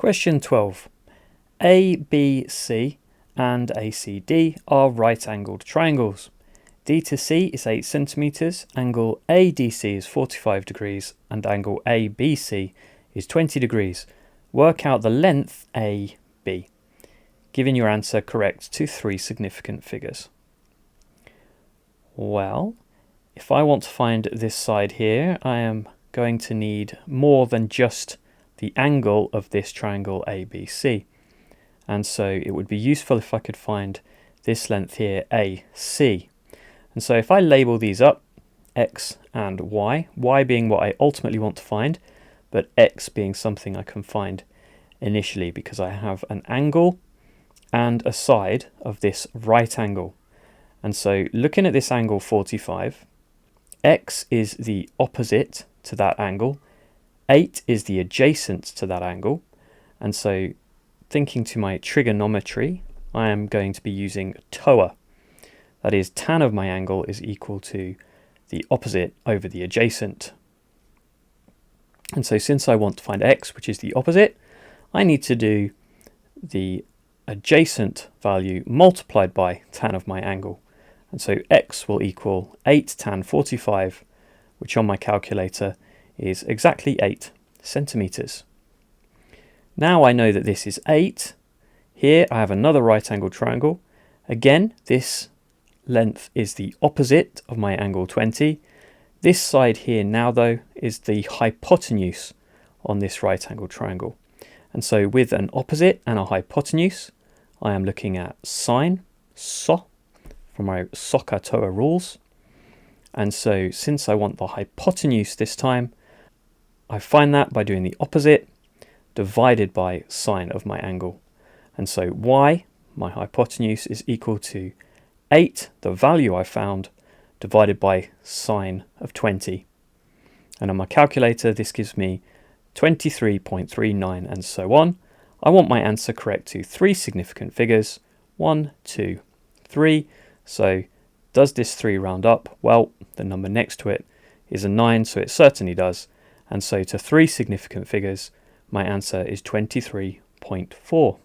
Question 12. ABC and ACD are right-angled triangles. D to C is 8 centimeters, angle ADC is 45 degrees, and angle ABC is 20 degrees. Work out the length AB, giving your answer correct to 3 significant figures. Well, if I want to find this side here, I am going to need more than just the angle of this triangle ABC. And so it would be useful if I could find this length here, AC. And so if I label these up, X and Y being what I ultimately want to find, but X being something I can find initially because I have an angle and a side of this right angle. And so looking at this angle 45, X is the opposite to that angle, 8 is the adjacent to that angle, and so thinking to my trigonometry, I am going to be using TOA. That is, tan of my angle is equal to the opposite over the adjacent. And so since I want to find X, which is the opposite, I need to do the adjacent value multiplied by tan of my angle. And so X will equal 8 tan 45, which on my calculator is exactly 8 centimeters. Now I know that this is 8. Here I have another right angle triangle. Again, this length is the opposite of my angle 20. This side here now though is the hypotenuse on this right angle triangle. And so with an opposite and a hypotenuse, I am looking at sine, so, from my soccer TOA rules. And so since I want the hypotenuse this time, I find that by doing the opposite divided by sine of my angle. And so y, my hypotenuse, is equal to 8, the value I found, divided by sine of 20. And on my calculator, this gives me 23.39 and so on. I want my answer correct to 3 significant figures, 1, 2, 3. So does this 3 round up? Well, the number next to it is a 9, so it certainly does. And so to 3 significant figures, my answer is 23.4.